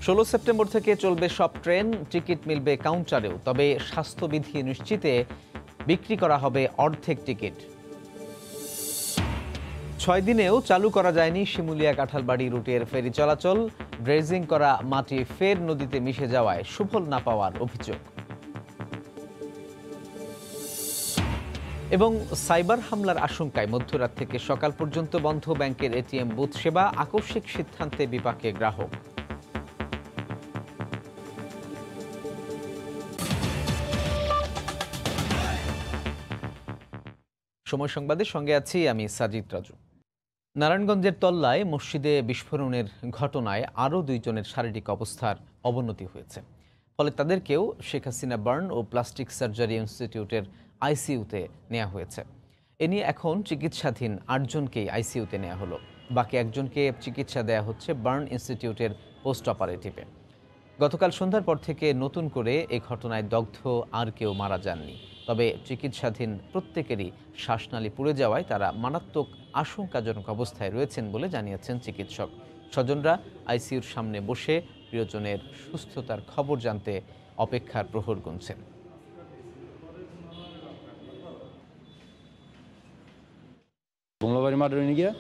16 September থেকে চলবে সব ট্রেন, টিকিট মিলবে কাউন্টারেও। তবে স্বাস্থ্যবিধি নিশ্চিতে বিক্রি করা হবে অর্ধেক টিকিট। 6 দিনেও চালু করা যায়নি শিমুলিয়া কাঁঠালবাড়ি রুটের ফেরি চলাচল। ড্রেজিং করা মাটি ফের নদীতে মিশে যাওয়ায় সুফল না পাওয়ার অভিযোগ। এবং সাইবার হামলার আশঙ্কায় মধ্যরাত থেকে সকাল পর্যন্ত বন্ধ ব্যাংকের এটিএম বুথ সেবা। আকস্মিক সিদ্ধান্তে বিপাকে গ্রাহক। সময় সংবাদের সঙ্গে আছি আমি সাজিদ রাজু। নারায়ণগঞ্জের তল্লায় মসজিদে বিস্ফোরণের ঘটনায় আরও 2 জনের শারীরিক অবস্থার অবনতি হয়েছে। ফলে তাদেরকেও শেখ হাসিনা বার্ন ও প্লাস্টিক সার্জারি ইনস্টিটিউটের আইসিইউতে নেওয়া হয়েছে। এ নিয়ে এখন চিকিৎসাধীন 8 জনকেই আইসিইউতে নেওয়া হলো। বাকি 1 জনকে চিকিৎসা দেওয়া হচ্ছে বার্ন ইনস্টিটিউটের পোস্ট অপারেটিভে। গতকাল সন্ধ্যার পর থেকে নতুন করে এ ঘটনায় দগ্ধ আর কেউ মারা যাননি। তবে চিকিৎসাধীন প্রত্যেকেরই শ্বাসনালী পুড়ে যাওয়ায় তারা মারাত্মক আশঙ্কাজনক অবস্থায় রয়েছেন বলে জানিয়েছেন চিকিৎসক। স্বজনরা আইসিইউর সামনে বসে প্রিয়জনের সুস্থতার খবর জানতে অপেক্ষার প্রহর গুনছেন। বাড়ি মাঠে নিয়ে গিয়ে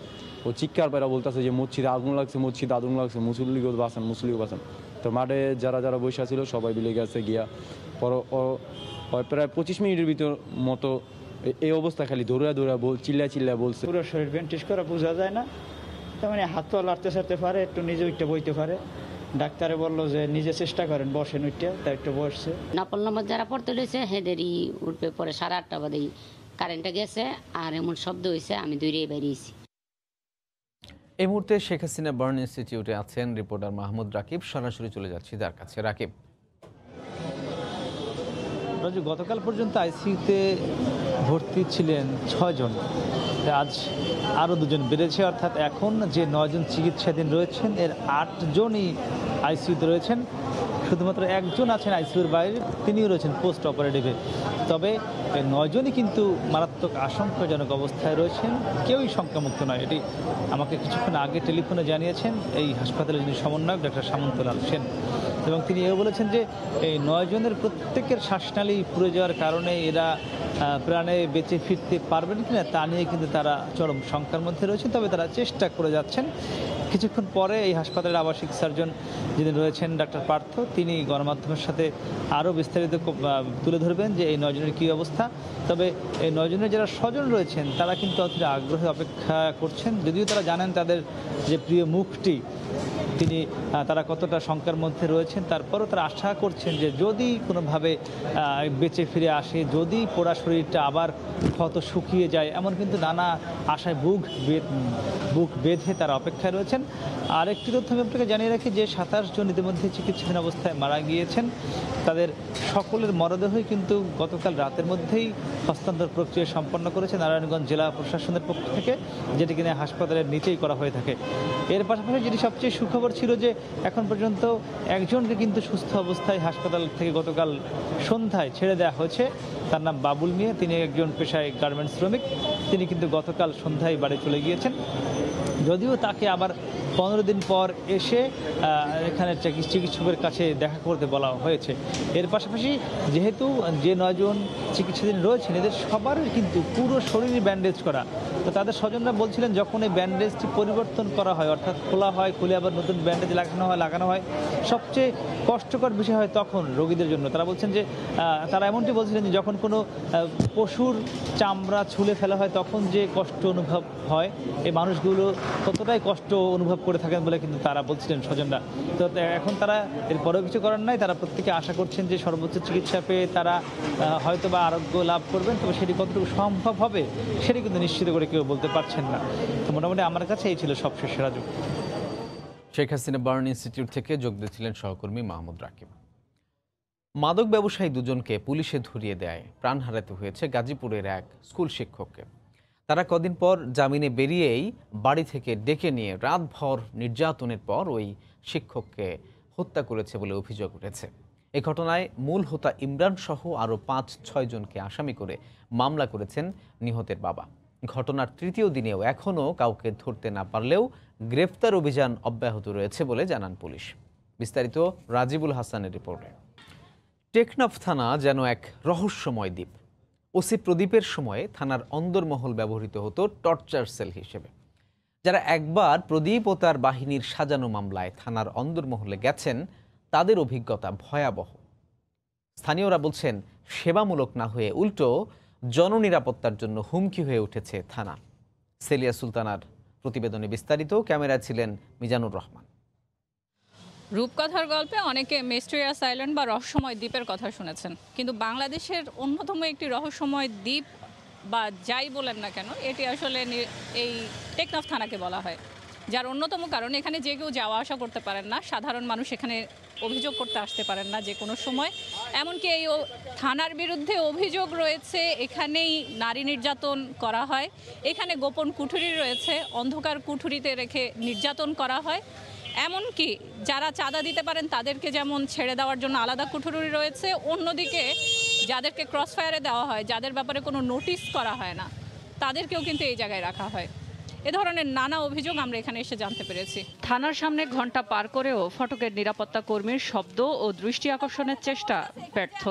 ও চিৎকার পায়রা বলতেছে যে মসজিদে আগুন লাগছে, মসজিদে আগুন লাগছে, মুসল্লিকেও বাঁচান, মুসল্লিকেও বাঁচান। তো মাঠে যারা যারা বসে ছিল সবাই মিলে গেছে গিয়া পর প্রায় 25 মিনিটের ভিতর মতো এই অবস্থা খালি দৌড়া চিল্লা বলছে। পুরো শরীর ব্যান্ডেজ করা বোঝা যায় না, তার মানে হাত পা লাড়তে সারতে পারে, একটু নিজে উঠতে বইতে পারে। ডাক্তারে বললো যে নিজে চেষ্টা করেন বসেন, উঠতে তাই একটু বসছে। নাপল নম্বর যারা পড়তে রয়েছে হেদেরই উঠবে পরে 8:30 বাজে কারেন্টটা গেছে আর এমন শব্দ হয়েছে আমি দৌড়িয়ে বেরিয়েছি। এই মুহূর্তে শেখ হাসিনা বার্ন ইনস্টিটিউটে আছেন রিপোর্টার মাহমুদ রাকিব। সরাসরি চলে যাচ্ছি তার কাছে। রাকিব, গতকাল পর্যন্ত আইসিইউতে ভর্তি ছিলেন 6 জন, আজ আরও 2 জন বেড়েছে, অর্থাৎ এখন যে 9 জন চিকিৎসাধীন রয়েছেন এর 8 জনই আইসিইউতে রয়েছেন। শুধুমাত্র 1 জন আছেন আইসিইউর বাইরে, তিনিও রয়েছেন পোস্ট অপারেটিভে। তবে 9 জনই কিন্তু মারাত্মক আশঙ্কাজনক অবস্থায় রয়েছেন, কেউই শঙ্কামুক্ত নয়। এটি আমাকে কিছুক্ষণ আগে টেলিফোনে জানিয়েছেন এই হাসপাতালের যিনি সমন্বয়ক ডক্টর সামন্তলাল সেন। এবং তিনি এও বলেছেন যে এই 9 জনের প্রত্যেকের শ্বাসনালী পুড়ে যাওয়ার কারণে এরা প্রাণে বেঁচে ফিরতে পারবেন কিনা তা নিয়ে কিন্তু তারা চরম শঙ্কার মধ্যে রয়েছেন। তবে তারা চেষ্টা করে যাচ্ছেন। কিছুক্ষণ পরে এই হাসপাতালের আবাসিক সার্জন যিনি রয়েছেন ডাক্তার পার্থ, তিনি গণমাধ্যমের সাথে আরও বিস্তারিত তুলে ধরবেন যে এই 9 জনের কী অবস্থা। তবে এই 9 জনের যারা স্বজন রয়েছেন তারা কিন্তু অতটা আগ্রহে অপেক্ষা করছেন, যদিও তারা জানেন তাদের যে প্রিয় মুখটি তারা কতটা শঙ্কার মধ্যে রয়েছেন। তারপরও তারা আশা করছেন যে যদি কোনোভাবে বেঁচে ফিরে আসে, যদি পোড়া শরীরটা আবার ক্ষত শুকিয়ে যায়, এমন কিন্তু নানা আশায় বুক বেঁধে তারা অপেক্ষায় রয়েছেন। আর একটি তথ্য আমি আপনাকে জানিয়ে রাখি যে 27 জন ইতিমধ্যে চিকিৎসাধীন অবস্থায় মারা গিয়েছেন। তাদের সকলের মরদেহই কিন্তু গতকাল রাতের মধ্যেই হস্তান্তর প্রক্রিয়া সম্পন্ন করেছে নারায়ণগঞ্জ জেলা প্রশাসনের পক্ষ থেকে, যেটি কিনা হাসপাতালের নিচেই করা হয়ে থাকে। এর পাশাপাশি যেটি সবচেয়ে সুখবর ছিল যে এখন পর্যন্ত 1 জনকে কিন্তু সুস্থ অবস্থায় হাসপাতাল থেকে গতকাল সন্ধ্যায় ছেড়ে দেওয়া হয়েছে। তার নাম বাবুল মিয়া, তিনি একজন পেশায় গার্মেন্টস শ্রমিক। তিনি কিন্তু গতকাল সন্ধ্যায় বাড়ি চলে গিয়েছেন, যদিও তাকে আবার 15 দিন পর এসে এখানে চিকিৎসকের কাছে দেখা করতে বলা হয়েছে। এর পাশাপাশি যেহেতু যে 9 জন চিকিৎসাধীন রয়েছেন এদের সবারই কিন্তু পুরো শরীরই ব্যান্ডেজ করা, তো তাদের স্বজনরা বলছিলেন যখন এই ব্যান্ডেজটি পরিবর্তন করা হয়, অর্থাৎ খোলা হয়, খুলে আবার নতুন ব্যান্ডেজ লাগানো হয়, সবচেয়ে কষ্টকর বিষয় হয় তখন রোগীদের জন্য। তারা বলছেন যে তারা এমনটি বলছিলেন যে যখন কোনো পশুর চামড়া ছুলে ফেলা হয় তখন যে কষ্ট অনুভব হয়, এই মানুষগুলো ততটাই কষ্ট অনুভব করে থাকেন বলে কিন্তু তারা বলছিলেন স্বজনরা। তো এখন তারা এরপরেও কিছু করার নাই, তারা প্রত্যেকে আশা করছেন যে সর্বোচ্চ চিকিৎসা পেয়ে তারা হয়তো বা আরোগ্য লাভ করবেন। তবে সেটি কতটুকু সম্ভব হবে সেটি কিন্তু নিশ্চিত করে কেউ বলতে পারছেন না। তো মোটামুটি আমার কাছে এই ছিল সবশেষ রাজু। শেখ হাসিনা বার্ন ইনস্টিটিউট থেকে যোগ দিয়েছিলেন সহকর্মী মাহমুদ রাকিব। মাদক ব্যবসায়ী 2 জনকে পুলিশে ধরিয়ে দেয় প্রাণ হারাতে হয়েছে গাজীপুরের এক স্কুল শিক্ষককে। তারা কদিন পর জামিনে বেরিয়েই বাড়ি থেকে ডেকে নিয়ে রাতভর নির্যাতনের পর ওই শিক্ষককে হত্যা করেছে বলে অভিযোগ উঠেছে। এ ঘটনায় মূল হোতা ইমরান সহ আরও 5-6 জনকে আসামি করে মামলা করেছেন নিহতের বাবা। ঘটনার 3য় দিনেও এখনও কাউকে ধরতে না পারলেও গ্রেফতার অভিযান অব্যাহত রয়েছে বলে জানান পুলিশ। বিস্তারিত রাজিবুল হাসানের রিপোর্টে। টেকনাফ থানা যেন এক রহস্যময় দ্বীপ। ওসি প্রদীপের সময়ে থানার অন্দরমহল ব্যবহৃত হতো টর্চার সেল হিসেবে। যারা একবার প্রদীপ ও তার বাহিনীর সাজানো মামলায় থানার অন্দরমহলে গেছেন তাদের অভিজ্ঞতা ভয়াবহ। স্থানীয়রা বলছেন সেবামূলক না হয়ে উল্টো জননিরাপত্তার জন্য হুমকি হয়ে উঠেছে থানা। সেলিয়া সুলতানার প্রতিবেদনে বিস্তারিত, ক্যামেরায় ছিলেন মিজানুর রহমান। রূপকথার গল্পে অনেকে মিস্টেরিয়াস আইল্যান্ড বা রহস্যময় দ্বীপের কথা শুনেছেন, কিন্তু বাংলাদেশের অন্যতম একটি রহস্যময় দ্বীপ বা যাই বলেন না কেন, এটি আসলে এই টেকনাফ থানাকে বলা হয়। যার অন্যতম কারণ এখানে যে কেউ যাওয়া আসা করতে পারেন না, সাধারণ মানুষ এখানে অভিযোগ করতে আসতে পারেন না যে কোনো সময়। এমনকি এই থানার বিরুদ্ধে অভিযোগ রয়েছে এখানেই নারী নির্যাতন করা হয়, এখানে গোপন কুঠুরি রয়েছে, অন্ধকার কুঠুরিতে রেখে নির্যাতন করা হয়। এমনকি যারা চাঁদা দিতে পারেন তাদেরকে যেমন ছেড়ে দেওয়ার জন্য আলাদা কুঠুরি রয়েছে, অন্যদিকে যাদেরকে ক্রস ফায়ারে দেওয়া হয়, যাদের ব্যাপারে কোনো নোটিশ করা হয় না, তাদেরকেও কিন্তু এই জায়গায় রাখা হয়। এ ধরনের নানা অভিযোগ আমরা এখানে এসে জানতে পেরেছি। থানার সামনে ঘন্টা পার করেও ফটকের নিরাপত্তা কর্মীর শব্দ ও দৃষ্টি আকর্ষণের চেষ্টা ব্যর্থ।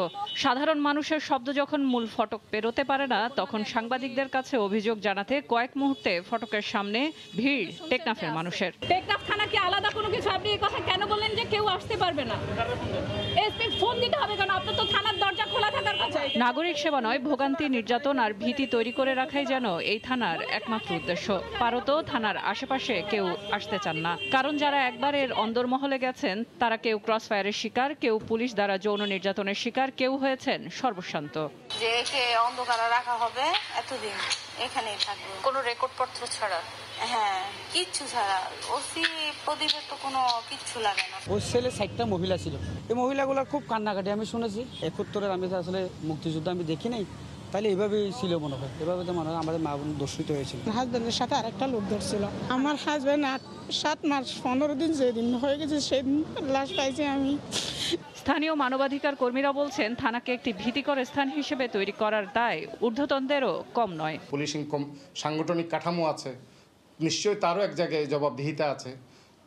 সাধারণ মানুষের শব্দ যখন মূল ফটক পেরোতে পারে না, তখন সাংবাদিকদের কাছে অভিযোগ জানাতে কয়েক মুহূর্তে ফটকের সামনে ভিড় টেকনাফের মানুষের। টেকনাফ থানা কি আলাদা কোনো কিছু? আপনি এই কথা কেন বললেন যে কেউ আসতে পারবে না? এসপি ফোন দিতে হবে কেন? আপনার তো থানার দরজা খোলা থাকার কথা। নাগরিক সেবা নয়, ভোগান্তি, নির্যাতন আর ভীতি তৈরি করে রাখাই যেন এই থানার একমাত্র উদ্দেশ্য। পারত থানার আশেপাশে কেউ আসতে চান না, কারণ যারা একবার এর অন্দরমহলে গেছেন তারা কেউ ক্রস ফায়ারের শিকার, কেউ পুলিশ দ্বারা যৌন নির্যাতনের শিকার, কেউ হয়েছেন সর্বশান্ত। যে একে অন্ধকারে রাখা হবে এতদিন, এখানেই থাকবে কোনো রেকর্ডপত্র ছাড়া। হ্যাঁ, কিচ্ছু ছাড়া। ওসি প্রদীপের তো কোনো কিচ্ছু লাগে না। ওই সেলে 60টা মহিলা ছিল। এই মহিলাগুলো খুব কান্নাকাটি আমি শুনেছি। 71-এর আমি তো আসলে মুক্তিযুদ্ধ আমি দেখি নাই, তাহলে এভাবেই ছিল মনে হয়। এভাবে তো মনে হয় আমাদের মা বোন দর্শিত হয়েছিল। হাজব্যান্ডের সাথে আরেকটা লোক ধরছিল। আমার হাজব্যান্ড 7 মাস 15 দিন যেদিন হয়ে গেছে সেদিন লাশ পাইছি আমি। স্থানীয় মানবাধিকার কর্মীরা বলছেন থানাকে একটি ভীতিকর স্থান হিসেবে তৈরি করার দায় ঊর্ধ্বতনদেরও কম নয়। পুলিশিং সাংগঠনিক কাঠামো আছে, নিশ্চয়ই তারও এক জায়গায় জবাবদিহিতা আছে।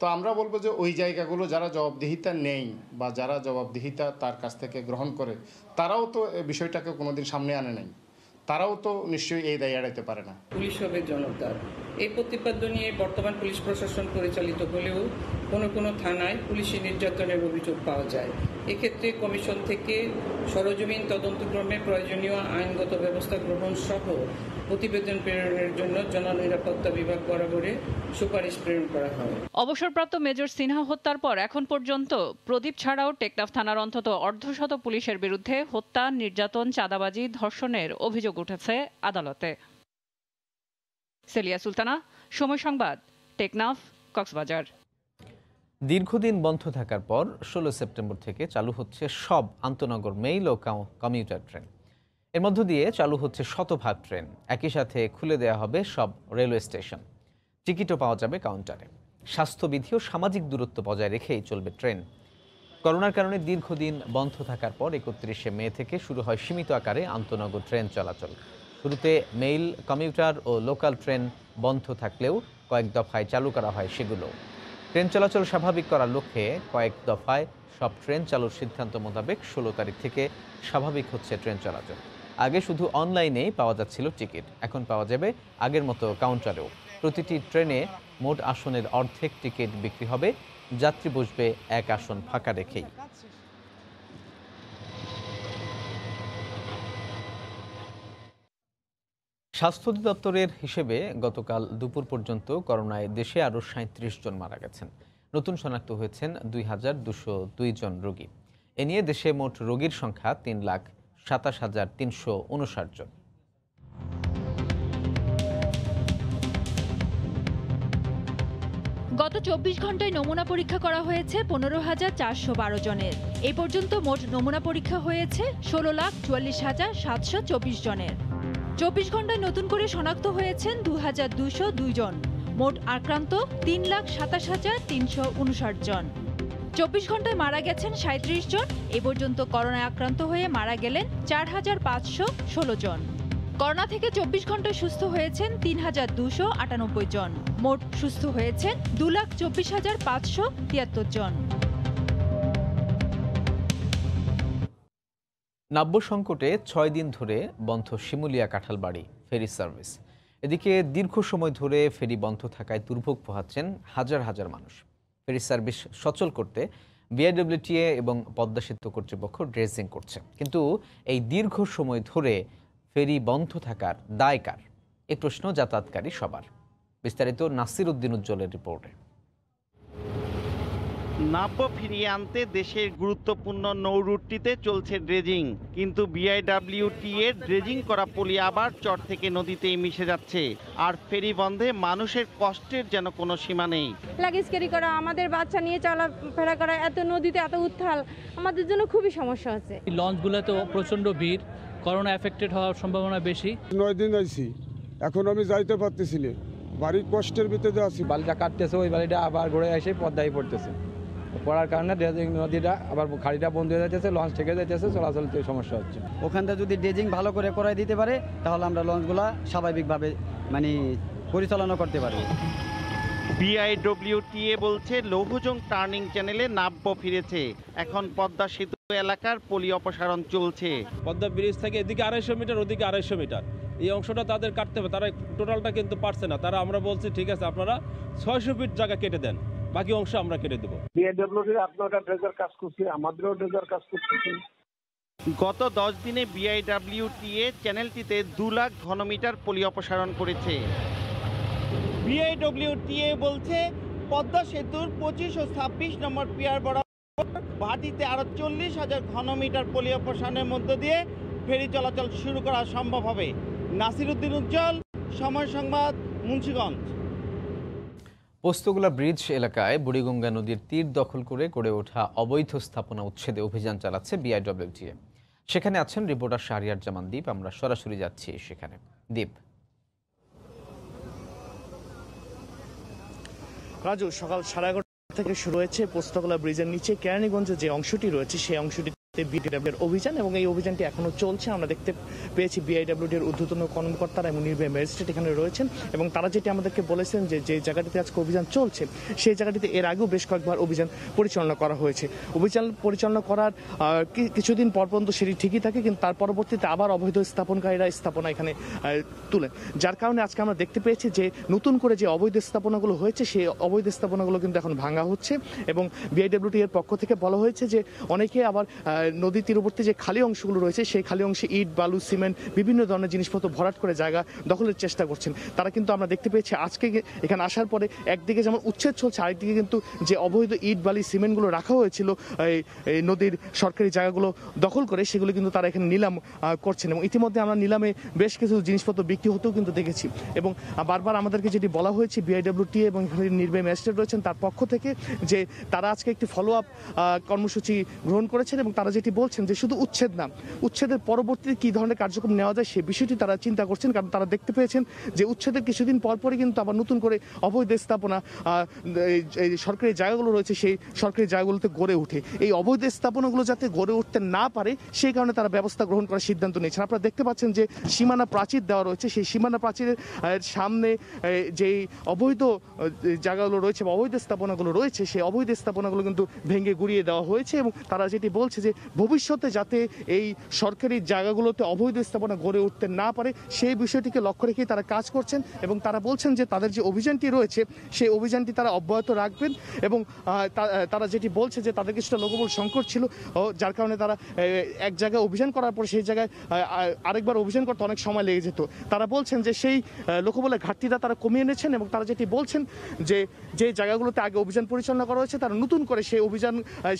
তো আমরা বলবো যে ওই জায়গাগুলো যারা জবাবদিহিতা নেই বা যারা জবাবদিহিতা তার কাছ থেকে গ্রহণ করে, তারাও তো বিষয়টাকে কোনোদিন সামনে আনে নাই, তারাও তো নিশ্চয়ই এই দায় এড়াইতে পারে না। পুলিশ হবে জনতার, এই প্রতিপাদ্য নিয়ে বর্তমান পুলিশ প্রশাসন পরিচালিত হলেও কোনো কোনো থানায় পুলিশি নির্যাতনের অভিযোগ পাওয়া যায়। এক্ষেত্রে কমিশন থেকে সরজমিন তদন্তক্রমে প্রয়োজনীয় আইনগত ব্যবস্থা গ্রহণ সহ প্রতিবেদন প্রেরণের জন্য জননিরাপত্তা বিভাগ বরাবরে সুপারিশ প্রেরণ করা হয়। অবসরপ্রাপ্ত মেজর সিনহা হত্যার পর এখন পর্যন্ত প্রদীপ ছাড়াও টেকনাফ থানার অন্তত অর্ধশত পুলিশের বিরুদ্ধে হত্যা, নির্যাতন, চাঁদাবাজি, ধর্ষণের অভিযোগ উঠেছে আদালতে। সেলিয়া সুলতানা, সময় সংবাদ, টেকনাফ, কক্সবাজার। দীর্ঘদিন বন্ধ থাকার পর 16 সেপ্টেম্বর থেকে চালু হচ্ছে সব আন্তনগর মেইল ও কমিউটার ট্রেন। এর মধ্য দিয়ে চালু হচ্ছে শতভাগ ট্রেন। একই সাথে খুলে দেওয়া হবে সব রেলওয়ে স্টেশন। টিকিটও পাওয়া যাবে কাউন্টারে। স্বাস্থ্যবিধি ও সামাজিক দূরত্ব বজায় রেখেই চলবে ট্রেন। করোনার কারণে দীর্ঘদিন বন্ধ থাকার পর 31শে মে থেকে শুরু হয় সীমিত আকারে আন্তনগর ট্রেন চলাচল। শুরুতে মেইল, কমিউটার ও লোকাল ট্রেন বন্ধ থাকলেও কয়েক দফায় চালু করা হয় সেগুলো। ট্রেন চলাচল স্বাভাবিক করার লক্ষ্যে কয়েক দফায় সব ট্রেন চালুর সিদ্ধান্ত মোতাবেক 16 তারিখ থেকে স্বাভাবিক হচ্ছে ট্রেন চলাচল। আগে শুধু অনলাইনেই পাওয়া যাচ্ছিল টিকিট, এখন পাওয়া যাবে আগের মতো কাউন্টারেও। প্রতিটি ট্রেনে মোট আসনের অর্ধেক টিকিট বিক্রি হবে, যাত্রী বসবে এক আসন ফাঁকা রেখেই। স্বাস্থ্য অধিদপ্তরের হিসেবে গতকাল দুপুর পর্যন্ত করোনায় দেশে আরও 37 জন মারা গেছেন। নতুন শনাক্ত হয়েছেন 2202 জন রোগী। এ নিয়ে দেশে মোট রোগীর সংখ্যা 3,27,359 জন। গত 24 ঘন্টায় নমুনা পরীক্ষা করা হয়েছে 15,412 জনের। এই পর্যন্ত মোট নমুনা পরীক্ষা হয়েছে 16,44,724 জনের। 24 ঘন্টায় নতুন করে শনাক্ত হয়েছেন 2,202 জন। মোট আক্রান্ত 3,27,359 জন। 24 ঘন্টায় মারা গেছেন 37 জন। এ পর্যন্ত করোনায় আক্রান্ত হয়ে মারা গেলেন 4,516 জন। করোনা থেকে 24 ঘন্টায় সুস্থ হয়েছেন 3,298 জন। মোট সুস্থ হয়েছেন 2,24,573 জন। নাব্য সংকটে 6 দিন ধরে বন্ধ শিমুলিয়া কাঁঠালবাড়ি ফেরি সার্ভিস। এদিকে দীর্ঘ সময় ধরে ফেরি বন্ধ থাকায় দুর্ভোগ পোহাচ্ছেন হাজার হাজার মানুষ। ফেরি সার্ভিস সচল করতে বিআইডব্লিউটিএ এবং পদ্মা সেতু কর্তৃপক্ষ ড্রেজিং করছে, কিন্তু এই দীর্ঘ সময় ধরে ফেরি বন্ধ থাকার দায় কার? এই প্রশ্ন যাতায়াতকারী সবার। বিস্তারিত নাসির উদ্দিন উজ্জ্বলের রিপোর্টে। নাব্য ফিরিয়ে আনতে দেশের গুরুত্বপূর্ণ নৌ রুটটিতে চলছে ড্রেজিং, কিন্তু বিআইডব্লিউটিএ ড্রেজিং করা পলি আবার চর থেকে নদীতেই মিশে যাচ্ছে। আর ফেরি বন্ধে মানুষের কষ্টের যেন কোনো সীমা নেই। লাগেজ ক্যারি করা, আমাদের বাচ্চা নিয়ে চলাফেরা করা, এত নদীতে এত উত্তাল, আমাদের জন্য খুবই সমস্যা হচ্ছে। লঞ্চগুলোতে প্রচণ্ড ভিড়, করোনা এফেক্টেড হওয়ার সম্ভাবনা বেশি। 9 দিন আইছি, এখন আমি যাইতে পারতেছি না, বাড়ির কষ্টের ভিতরে আছি। বালিটা কাটতেছে, ওই বালিটা আবার ঘুরে এসে পদ্মায় পড়তেছে, পড়ার কারণে ড্রেজিং নদীটা আবার খাড়িটা বন্ধ হয়ে যাচ্ছে, লঞ্চ থেকে যাইতেছে, চলাচলতে সমস্যা হচ্ছে। ওখানটা যদি ড্রেজিং ভালো করে করাই দিতে পারে তাহলে আমরা লঞ্চগুলা স্বাভাবিকভাবে পরিচালনা করতে পারবো। বিআইডব্লিউটিএ বলছে লৌহজং টার্নিং চ্যানেলে নাব্য ফিরেছে, এখন পদ্মা সেতু এলাকার পলি অপসারণ চলছে। পদ্মা ব্রিজ থেকে এদিকে 250 মিটার, ওদিকে 250 মিটার, এই অংশটা তাদের কাটতে হবে, তারা টোটালটা কিন্তু পারছে না। তারা আমরা বলছি ঠিক আছে আপনারা 600 ফিট জায়গা কেটে দেন, বাকি অংশ আমরা কেটে দেবো। বিআইডব্লিউটির আপনারা ড্রেজার কাজ করছে, আমাদেরও ড্রেজার কাজ করতেছে। গত 10 দিনে বিআইডব্লিউটিএ চ্যানেলটিতে 2 লাখ ঘনমিটার পলি অপসারণ করেছে। বিআইডব্লিউটিএ বলছে পদ্মা সেতুর 25 ও 26 নম্বর পিয়ার বরাবর ভাটিতে আরো 40,000 ঘনমিটার পলি অপসারণের মধ্য দিয়ে ফেরি চলাচল শুরু করা সম্ভব হবে। নাসির উদ্দিন উজ্জ্বল, সময় সংবাদ, মুন্সিগঞ্জ। পোস্তগোলা ব্রিজ এলাকায় বুড়িগঙ্গা নদীর তীর দখল করে গড়ে ওঠা অবৈধ স্থাপনা উচ্ছেদে অভিযান চালাচ্ছে বিআইডব্লিউটিএ। সেখানে আছেন রিপোর্টার শাহরিয়ার জামান দ্বীপ। আমরা সরাসরি যাচ্ছি সেখানে। দ্বীপ। রাজু, সকাল 11:30 থেকে শুরু হয়েছে পোস্তগোলা ব্রিজের নিচে কেরানীগঞ্জে যে অংশটি রয়েছে সেই অংশটি বিআইডব্লিউর অভিযান, এবং এই অভিযানটি এখনো চলছে। আমরা দেখতে পেয়েছি বিআইডব্লিউর ঊর্ধ্বতন কর্মকর্তারা এবং নির্বাহী ম্যাজিস্ট্রেট এখানে রয়েছেন, এবং তারা যেটি আমাদেরকে বলেছেন যে জায়গাটিতে আজকে অভিযান চলছে সেই জায়গাটিতে এর আগেও বেশ কয়েকবার অভিযান পরিচালনা করা হয়েছে। অভিযান পরিচালনা করার কিছুদিন পর পর্যন্ত সেটি ঠিকই থাকে, কিন্তু তার পরবর্তীতে আবার অবৈধ স্থাপনকারীরা স্থাপনা এখানে তুলে, যার কারণে আজকে আমরা দেখতে পেয়েছি যে নতুন করে যে অবৈধ স্থাপনাগুলো হয়েছে সেই অবৈধ স্থাপনাগুলো কিন্তু এখন ভাঙা হচ্ছে। এবং বিআইডব্লিউটি এর পক্ষ থেকে বলা হয়েছে যে অনেকে আবার নদী তীরবর্তী যে খালি অংশগুলো রয়েছে সেই খালি অংশে ইট, বালু, সিমেন্ট, বিভিন্ন ধরনের জিনিসপত্র ভরাট করে জায়গা দখলের চেষ্টা করছেন তারা। কিন্তু আমরা দেখতে পেয়েছি আজকে এখানে আসার পরে একদিকে যেমন উচ্ছেদ চলছে, আরেকদিকে কিন্তু যে অবৈধ ইট, বালি, সিমেন্টগুলো রাখা হয়েছিল এই নদীর সরকারি জায়গাগুলো দখল করে, সেগুলো কিন্তু তারা এখানে নিলাম করছেন। এবং ইতিমধ্যে আমরা নিলামে বেশ কিছু জিনিসপত্র বিক্রি হতেও কিন্তু দেখেছি। এবং বারবার আমাদেরকে যেটি বলা হয়েছে বিআইডব্লিউটি এবং নির্বাহী ম্যাজিস্ট্রেট রয়েছেন তার পক্ষ থেকে, যে তারা আজকে একটি ফলো আপ কর্মসূচি গ্রহণ করেছেন, এবং তারা যেটি বলছেন যে শুধু উচ্ছেদ না, উচ্ছেদের পরবর্তীতে কী ধরনের কার্যক্রম নেওয়া যায় সেই বিষয়টি তারা চিন্তা করছেন। কারণ তারা দেখতে পেয়েছেন যে উচ্ছেদের কিছুদিন পরপরই কিন্তু আবার নতুন করে অবৈধ স্থাপনা এই সরকারি জায়গাগুলো রয়েছে সেই সরকারি জায়গাগুলোতে গড়ে ওঠে। এই অবৈধ স্থাপনাগুলো যাতে গড়ে উঠতে না পারে সেই কারণে তারা ব্যবস্থা গ্রহণ করার সিদ্ধান্ত নিয়েছেন। আপনারা দেখতে পাচ্ছেন যে সীমানা প্রাচীর দেওয়া রয়েছে, সেই সীমানা প্রাচীরের সামনে যেই অবৈধ জায়গাগুলো রয়েছে বা অবৈধ স্থাপনাগুলো রয়েছে সেই অবৈধ স্থাপনাগুলো কিন্তু ভেঙে গুড়িয়ে দেওয়া হয়েছে। এবং তারা যেটি বলছে যে ভবিষ্যতে যাতে এই সরকারি জায়গাগুলোতে অবৈধ স্থাপনা গড়ে উঠতে না পারে সেই বিষয়টিকে লক্ষ্য রেখেই তারা কাজ করছেন। এবং তারা বলছেন যে তাদের যে অভিযানটি রয়েছে সেই অভিযানটি তারা অব্যাহত রাখবেন। এবং তারা যেটি বলছে যে তাদের কিছুটা লোকবল সংকট ছিল, যার কারণে তারা এক জায়গায় অভিযান করার পর সেই জায়গায় আরেকবার অভিযান করতে অনেক সময় লেগে যেত। তারা বলছেন যে সেই লোকবলের ঘাটতিটা তারা কমিয়ে এনেছেন। এবং তারা যেটি বলছেন যে জায়গাগুলোতে আগে অভিযান পরিচালনা করা হয়েছে তারা নতুন করে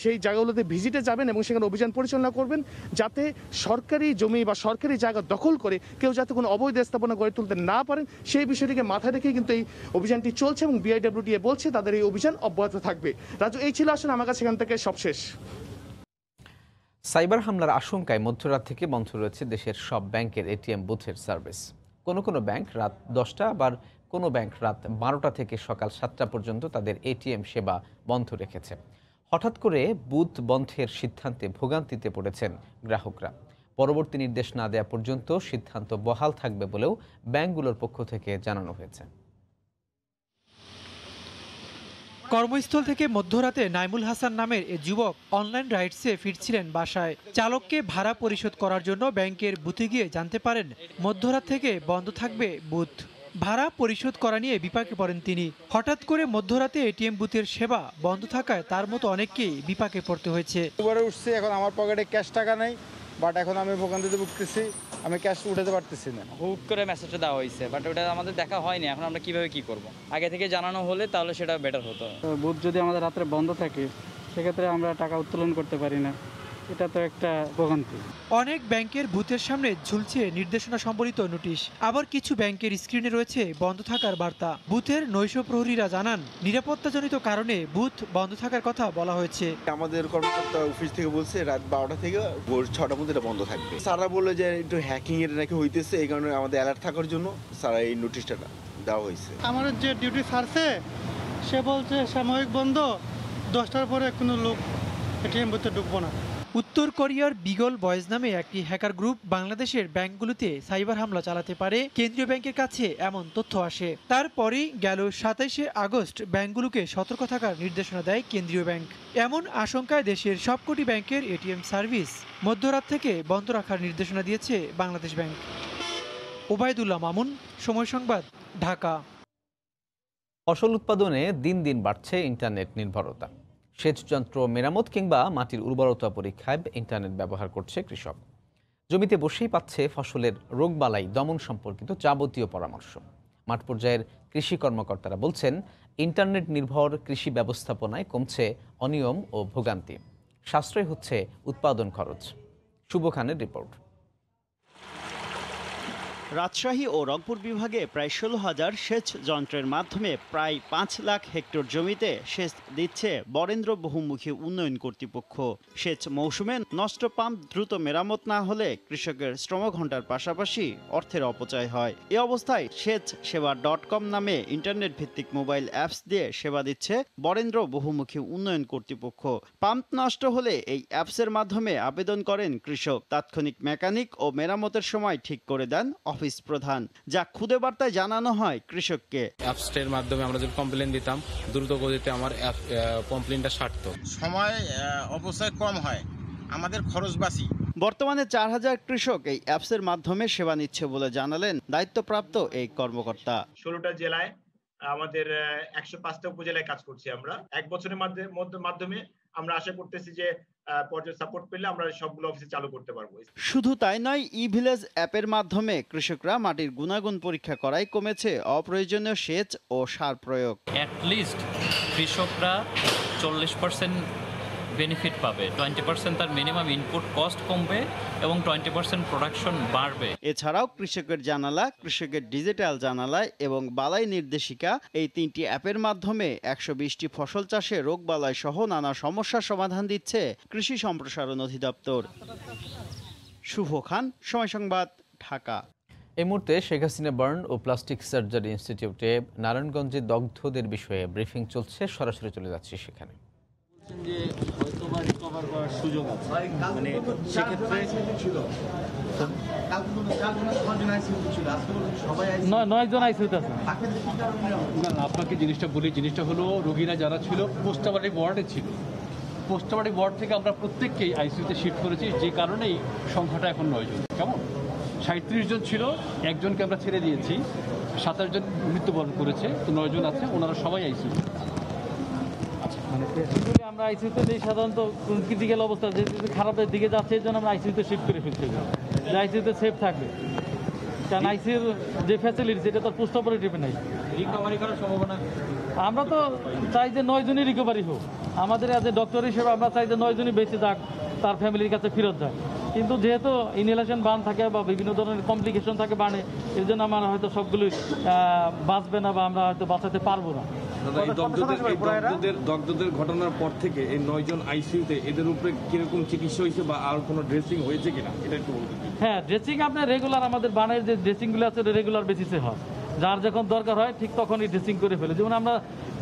সেই জায়গাগুলোতে ভিজিটে যাবেন এবং সেখানে অভিযান পরিচালনা করবেন, যাতে সরকারি জমি বা সরকারি জায়গা দখল করে কেউ যাতে কোনো অবৈধ স্থাপনা গড়ে তুলতে না পারেন সেই বিষয়টিকে মাথায় রেখে কিন্তু এই অভিযানটি চলছে। এবং বিআইডব্লিউটিএ বলছে তাদের এই অভিযান অব্যাহত থাকবে। রাজু, এই ছিল আসলে আমার কাছে এখান থেকে সবশেষ। সাইবার হামলার আশঙ্কায় মধ্যরাত থেকে বন্ধ রয়েছে দেশের সব ব্যাংকের এটিএম বুথের সার্ভিস। কোনো ব্যাংক রাত 10টা, আবার কোনো ব্যাংক রাত 12টা থেকে সকাল 7টা পর্যন্ত তাদের এটিএম সেবা বন্ধ রেখেছে। হঠাৎ করে বুথ বন্ধের সিদ্ধান্তে ভোগান্তিতে পড়েছেন গ্রাহকরা। পরবর্তী নির্দেশ না দেওয়া পর্যন্ত সিদ্ধান্ত বহাল থাকবে বলেও ব্যাংকগুলোর পক্ষ থেকে জানানো হয়েছে। কর্মস্থল থেকে মধ্যরাতে নাইমুল হাসান নামের এ যুবক অনলাইন রাইডসে ফিরছিলেন বাসায়। চালককে ভাড়া পরিশোধ করার জন্য ব্যাংকের বুথে গিয়ে জানতে পারেন মধ্যরাত থেকে বন্ধ থাকবে বুথ। ভাড়া পরিশোধ করা নিয়ে বিপাকে পড়েন তিনি। হঠাৎ করে মধ্যরাতে এটিএম বুথের সেবা বন্ধ থাকায় তার মতো অনেককেই বিপাকে পড়তে হয়েছে। উপরে উঠছি, এখন আমার পকেটে ক্যাশ টাকা নেই, বাট এখন আমি ভোগান্তিতে ভুগতেছি, আমি ক্যাশ উঠাতে পারতেছি না। হুট করে মেসেজটা দেওয়া হয়েছে, বাট ওটা আমাদের দেখা হয়নি। এখন আমরা কিভাবে কি করব? আগে থেকে জানানো হলে তাহলে সেটা বেটার হতো। বুথ যদি আমাদের রাত্রে বন্ধ থাকে সেক্ষেত্রে আমরা টাকা উত্তোলন করতে পারি না, এটা তো একটা ভোগান্তি। অনেক ব্যাংকের বুথের সামনে ঝুলছে নির্দেশনা সম্বলিত নোটিশ, আবার কিছু ব্যাংকের স্ক্রিনে রয়েছে বন্ধ থাকার বার্তা। বুথের নৈশ প্রহরীরা জানান নিরাপত্তাজনিত কারণে বুথ বন্ধ থাকার কথা বলা হয়েছে। আমাদের কর্মকর্তা অফিস থেকে বলছে রাত 12টা থেকে ভোর 6টার মধ্যে এটা বন্ধ থাকবে। স্যাররা বললো যে একটু হ্যাকিং এর নাকি হইতেছে, এই কারণে আমাদের অ্যালার্ট থাকার জন্য স্যারা এই নোটিশটা দেওয়া হয়েছে। আমাদের যে ডিউটি ছাড়ছে সে বলছে সাময়িক বন্ধ, 10টার পরে কোনো লোক এটিএম বুথে ঢুকবো না। উত্তর কোরিয়ার বিগল বয়েজ নামে একটি হ্যাকার গ্রুপ বাংলাদেশের ব্যাংকগুলোতে সাইবার হামলা চালাতে পারে কেন্দ্রীয় ব্যাংকের কাছে এমন তথ্য আসে। তারপরই গেল 27শে আগস্ট ব্যাংকগুলোকে সতর্ক থাকার নির্দেশনা দেয় কেন্দ্রীয় ব্যাংক। এমন আশঙ্কায় দেশের সবকটি ব্যাংকের এটিএম সার্ভিস মধ্যরাত থেকে বন্ধ রাখার নির্দেশনা দিয়েছে বাংলাদেশ ব্যাংক। ওবায়দুল্লাহ মামুন, সময় সংবাদ, ঢাকা। ফসল উৎপাদনে দিন দিন বাড়ছে ইন্টারনেট নির্ভরতা। সেচ যন্ত্র মেরামত কিংবা মাটির উর্বরতা পরীক্ষায় ইন্টারনেট ব্যবহার করছে কৃষক। জমিতে বসেই পাচ্ছে ফসলের রোগবালাই দমন সম্পর্কিত যাবতীয় পরামর্শ। মাঠ পর্যায়ের কৃষি কর্মকর্তারা বলছেন ইন্টারনেট নির্ভর কৃষি ব্যবস্থাপনায় কমছে অনিয়ম ও ভোগান্তি, সাশ্রয় হচ্ছে উৎপাদন খরচ। শুভ খানের রিপোর্ট। রাজশাহী ও রংপুর বিভাগে প্রায় 16,000 সেচ যন্ত্রের মাধ্যমে প্রায় 5 লাখ হেক্টর জমিতে সেচ দিচ্ছে বরেন্দ্র বহুমুখী উন্নয়ন কর্তৃপক্ষ। সেচ মৌসুমে নষ্ট পাম্প দ্রুত মেরামত না হলে কৃষকের শ্রমঘণ্টার পাশাপাশি অর্থের অপচয় হয়। এ অবস্থায় সেচ সেবা .com নামে ইন্টারনেট ভিত্তিক মোবাইল অ্যাপস দিয়ে সেবা দিচ্ছে বরেন্দ্র বহুমুখী উন্নয়ন কর্তৃপক্ষ। পাম্প নষ্ট হলে এই অ্যাপসের মাধ্যমে আবেদন করেন কৃষক। তাৎক্ষণিক মেকানিক ও মেরামতের সময় ঠিক করে দেন অফিস প্রধান, যা খুদে বার্তায় জানানো হয় কৃষককে। অ্যাপসের মাধ্যমে আমরা যদি কমপ্লেন দিতাম, দ্রুত গতিতে আমার কমপ্লেনটা সারতো, সময় অপচয় কম হয়, আমাদের খরচ বাঁচি। বর্তমানে 4000 কৃষক এই অ্যাপসের মাধ্যমে সেবা নিচ্ছে বলে জানালেন দায়িত্বপ্রাপ্ত এই কর্মকর্তা। 16টা জেলায় আমাদের 105টা উপজেলায় কাজ করছি আমরা। 1 বছরের মাধ্যমে আমরা আশা করতেছি যে পর্যাপ্ত সাপোর্ট পেলে আমরা সবগুলো অফিসে চালু করতে পারবো। শুধু তাই নয়, ই-ভিলেজ অ্যাপের মাধ্যমে কৃষকরা মাটির গুণাগুণ পরীক্ষা করায় কমেছে অপ্রয়োজনীয় সেচ ও সার প্রয়োগ। অ্যাটলিস্ট কৃষকরা 40% বেনিফিট পাবে, 20% তার মিনিমাম ইনপুট কস্ট কমবে এবং 20% প্রোডাকশন বাড়বে। এছাড়াও কৃষকের জানালা, কৃষকের ডিজিটাল জানালা এবং বালাই নির্দেশিকা, এই 3টি অ্যাপের মাধ্যমে 120টি ফসল চাষে রোগবালাই সহ নানা সমস্যার সমাধান দিচ্ছে কৃষি সম্প্রসারণ অধিদপ্তর। শুভ খান, সময় সংবাদ, ঢাকা। এই মুহূর্তে শেখ হাসিনা বার্ন ও প্লাস্টিক সার্জারি ইনস্টিটিউটে নারায়ণগঞ্জে দগ্ধদের বিষয়ে ব্রিফিং চলছে, সরাসরি চলে যাচ্ছি সেখানে। যে হয়তো বা রিকভার করার সুযোগ আছে, মানে সেক্ষেত্রে আপনাকে জিনিসটা বলি, জিনিসটা হলো রোগীরা যারা ছিল পোস্টমার্টম ওয়ার্ডে ছিল, পোস্টমার্টম ওয়ার্ড থেকে আমরা প্রত্যেককেই আইসিইউতে শিফট করেছি, যে কারণেই সংখ্যাটা এখন 9 জন। কেমন 37 জন ছিল, একজনকে আমরা ছেড়ে দিয়েছি, 27 জন মৃত্যুবরণ করেছে, তো 9 জন আছে, ওনারা সবাই আইসিইউ। মানে পেশেন্টগুলি আমরা আইসিইউতে দিই সাধারণত ক্রিটিক্যাল অবস্থা যে খারাপের দিকে যাচ্ছে, এই জন্য আমরা আইসিইউতে শিফট করে ফেলছি, যে আইসিইউতে সেফ থাকবে। কারণ আইসিইউর যে ফ্যাসিলিটি সেটা তো পোস্ট অপারেটিভে নাই, রিকভারি করার সম্ভাবনা। আমরা তো চাই যে 9 জনই রিকভারি হোক। আমাদের অ্যাজ এ ডক্টর হিসেবে আমরা চাই যে 9 জনই বেঁচে যাক, তার ফ্যামিলির কাছে ফেরত যায়। কিন্তু যেহেতু ইনহেলেশন বার্ন থাকে বা বিভিন্ন ধরনের কমপ্লিকেশন থাকে বার্নে, এর জন্য আমরা হয়তো সবগুলোই বাঁচবে না বা আমরা হয়তো বাঁচাতে পারবো না। দগ্ধদের ঘটনার পর থেকে এই 9 জন আইসিইউতে এদের উপরে কিরকম চিকিৎসা হয়েছে বা আর কোনো ড্রেসিং হয়েছে কিনা, এটা একটু বলতে। হ্যাঁ, ড্রেসিং আপনার রেগুলার, আমাদের বানের যে ড্রেসিংগুলো আছে রেগুলার বেসিসে হয়, যার যখন দরকার হয় ঠিক তখনই ড্রেসিং করে ফেলে। যেমন আমরা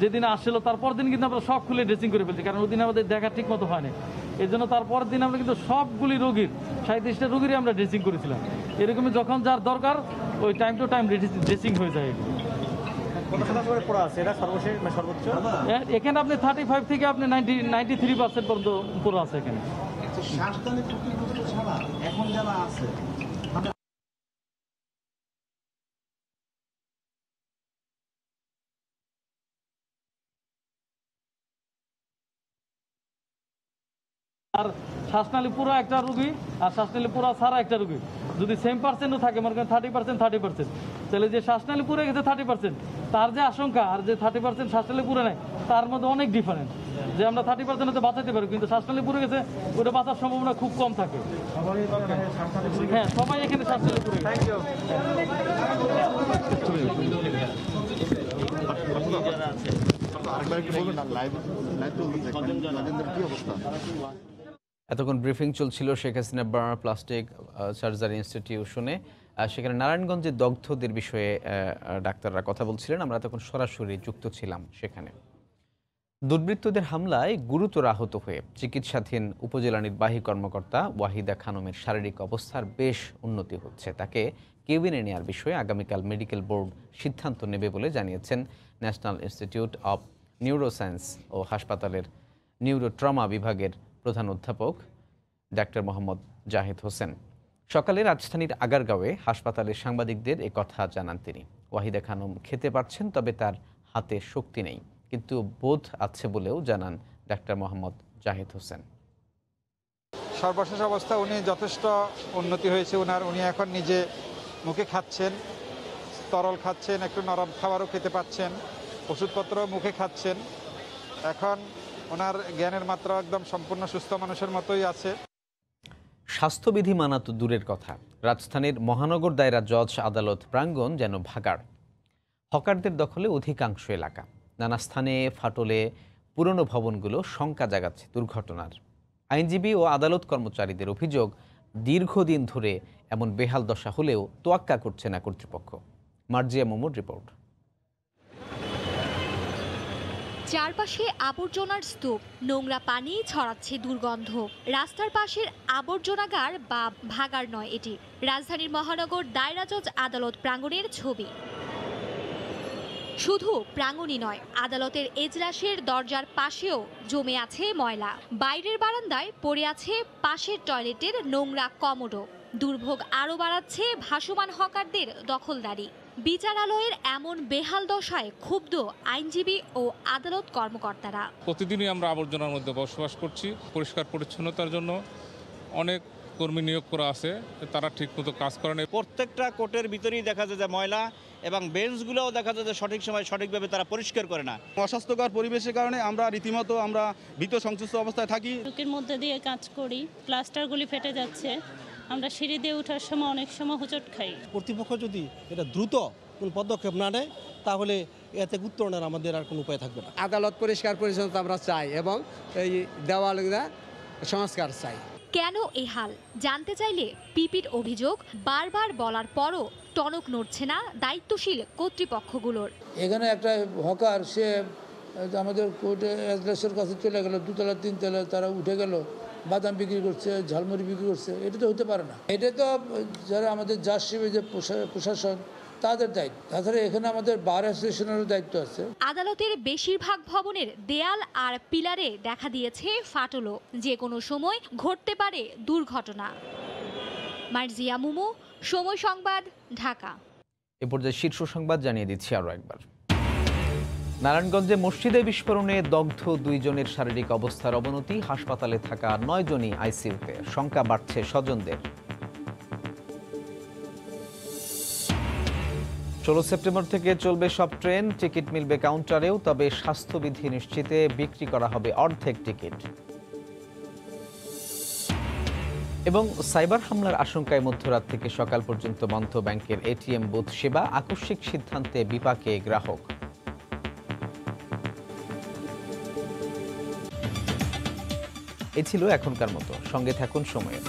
যেদিন আসছিল তারপর দিন কিন্তু আমরা সব খুলে ড্রেসিং করে ফেলছি, কারণ ওদিন আমাদের দেখা ঠিক মতো হয়নি। এই জন্য তারপরের দিন আমরা কিন্তু সবগুলি রোগীর 37টা রোগীরই আমরা ড্রেসিং করেছিলাম। এরকমই যখন যার দরকার ওই টাইম টু টাইম ড্রেসিং হয়ে যায়। এখানে আপনি 35 থেকে আপনি 93% পর্যন্ত পুরো আছে এখানে। এখন যারা আছে আর শ্বাসনালী পুরো একটা রোগী আর শ্বাসনালী পুরো ছাড়া একটা রোগী যদি সেম পার্সেন্টও থাকে মনে করেন 30%, তাহলে যে শ্বাসনালী পুরো গেছে 30%, তার যে আশঙ্কা আর যে 30% শ্বাসনালী পুরো নেই তার মধ্যে অনেক ডিফারেন্স। যে আমরা 30% হতে বাঁচাতে পারি, কিন্তু শ্বাসনালী পুরো গেছে ওটা বাঁচার সম্ভাবনা খুব কম থাকে। হ্যাঁ, সবাই এখানে শ্বাসনালী পুরো গেছে। এতক্ষণ ব্রিফিং চলছিল Sheikh Hasina burn and plastic surgery ইনস্টিটিউশনে। সেখানে নারায়ণগঞ্জের দগ্ধদের বিষয়ে ডাক্তাররা কথা বলছিলেন। আমরা তখন সরাসরি যুক্ত ছিলাম সেখানে। দুর্বৃত্তদের হামলায় গুরুতর আহত হয়ে চিকিৎসাধীন উপজেলা নির্বাহী কর্মকর্তা ওয়াহিদা খানমের শারীরিক অবস্থার বেশ উন্নতি হচ্ছে। তাকে কেবিনে নেওয়ার বিষয়ে আগামীকাল মেডিকেল বোর্ড সিদ্ধান্ত নেবে বলে জানিয়েছেন ন্যাশনাল ইনস্টিটিউট অব নিউরোসায়েন্স ও হাসপাতালের নিউরোট্রমা বিভাগের প্রধান অধ্যাপক ডাক্তার মোহাম্মদ জাহিদ হোসেন। সকালে রাজধানীর আগারগাঁওয়ে হাসপাতালের সাংবাদিকদের এ কথা জানান তিনি। ওয়াহিদা খানম খেতে পারছেন, তবে তার হাতে শক্তি নেই, কিন্তু বোধ আছে বলেও জানান ডাক্তার মোহাম্মদ জাহিদ হোসেন। সর্বশেষ অবস্থা উনি যথেষ্ট উন্নতি হয়েছে উনি এখন নিজে মুখে খাচ্ছেন, তরল খাচ্ছেন, একটু নরম খাবারও খেতে পাচ্ছেন, ওষুধপত্র মুখে খাচ্ছেন। এখন ওনার জ্ঞানের মাত্রা একদম সম্পূর্ণ সুস্থ মানুষের মতোই আছে। স্বাস্থ্যবিধি মানা তো দূরের কথা, রাজধানীর মহানগর দায়রা জজ আদালত প্রাঙ্গণ যেন ভাগাড়। হকারদের দখলে অধিকাংশ এলাকা, নানা স্থানে ফাটলে পুরনো ভবনগুলো শঙ্কা জাগাচ্ছে দুর্ঘটনার। আইনজীবী ও আদালত কর্মচারীদের অভিযোগ, দীর্ঘদিন ধরে এমন বেহাল দশা হলেও তোয়াক্কা করছে না কর্তৃপক্ষ। মার্জিয়া মোমোর রিপোর্ট। চারপাশে আবর্জনার স্তূপ, নোংরা পানি ছড়াচ্ছে দুর্গন্ধ। রাস্তার পাশের আবর্জনাগার বা ভাগাড় নয় এটি, রাজধানীর মহানগর দায়রা জজ আদালত প্রাঙ্গণের ছবি। শুধু প্রাঙ্গণই নয়, আদালতের এজলাসের দরজার পাশেও জমে আছে ময়লা। বাইরের বারান্দায় পড়ে আছে পাশের টয়লেটের নোংরা কমোডো। দুর্ভোগ আরও বাড়াচ্ছে ভাসমান হকারদের দখলদারি। বিচারালয়ের এমন বেহাল দশায় ক্ষুব্ধ আইনজীবী ও আদালত কর্মকর্তারা। প্রতিদিনই আমরা আবর্জনার মধ্যে বসবাস করছি। পরিষ্কার পরিচ্ছন্নতার জন্য অনেক কর্মী নিয়োগ করা আছে, তারা ঠিকমতো কাজ করে না। প্রত্যেকটা কোর্টের ভিতরেই দেখা যায় যে ময়লা, এবং বেঞ্চগুলোও দেখা যায় যে সঠিক সময় সঠিকভাবে তারা পরিষ্কার করে না। অস্বাস্থ্যকর পরিবেশের কারণে আমরা রীতিমতো ভীত সংশ্লিষ্ট অবস্থায় থাকি। ঝুঁকির মধ্যে দিয়ে কাজ করি, প্লাস্টারগুলি ফেটে যাচ্ছে, আমরা সিঁড়ি দিয়ে ওঠার সময় অনেক সময় হোঁচট খাই। কর্তৃপক্ষ যদি এটা দ্রুত কোনো পদক্ষেপ না নেয় তাহলে এতে উত্তরণের আমাদের আর কোনো উপায় থাকবে না। আদালত পরিষ্কার পরিচ্ছন্নতা আমরা চাই এবং এই দেওয়ালগুলা সংস্কার চাই। কেন এই হাল জানতে চাইলে পিপির অভিযোগ, বারবার বলার পরও টনক নড়ছে না দায়িত্বশীল কর্তৃপক্ষগুলোর। এখানে একটা হকার, সে আমাদের কোর্টে এজলাসের কাছে চলে গেল, 2 তলা 3 তলা তারা উঠে গেল, বাদাম বিক্রি করছে, ঝালমুড়ি বিক্রি করছে। এটা তো হতে পারে না। এটা তো যারা আমাদের জাজ হিসেবে যে প্রশাসন, তাদের দায়িত্ব। তাছাড়া এখানে আমাদের বার অ্যাসোসিয়েশনেরও দায়িত্ব আছে। আদালতের বেশিরভাগ ভবনের দেয়াল আর পিলারে দেখা দিয়েছে ফাটলও। যে কোনো সময় ঘটতে পারে দুর্ঘটনা। মার্জিয়া মুমু, সময় সংবাদ, ঢাকা। এ পর্যায়ে শীর্ষ সংবাদ জানিয়ে দিচ্ছি আরও একবার। নারায়ণগঞ্জে মসজিদে বিস্ফোরণে দগ্ধ 2 জনের শারীরিক অবস্থার অবনতি, হাসপাতালে থাকা 9 জনই আইসিইউতে, শঙ্কা বাড়ছে স্বজনদের। 16 সেপ্টেম্বর থেকে চলবে সব ট্রেন, টিকিট মিলবে কাউন্টারেও, তবে স্বাস্থ্যবিধি নিশ্চিতে বিক্রি করা হবে অর্ধেক টিকিট। এবং সাইবার হামলার আশঙ্কায় মধ্যরাত থেকে সকাল পর্যন্ত বন্ধ ব্যাংকের এটিএম বুথ সেবা, আকস্মিক সিদ্ধান্তে বিপাকে গ্রাহক। এ ছিল এখনকার মতো, সঙ্গে থাকুন সময়ের।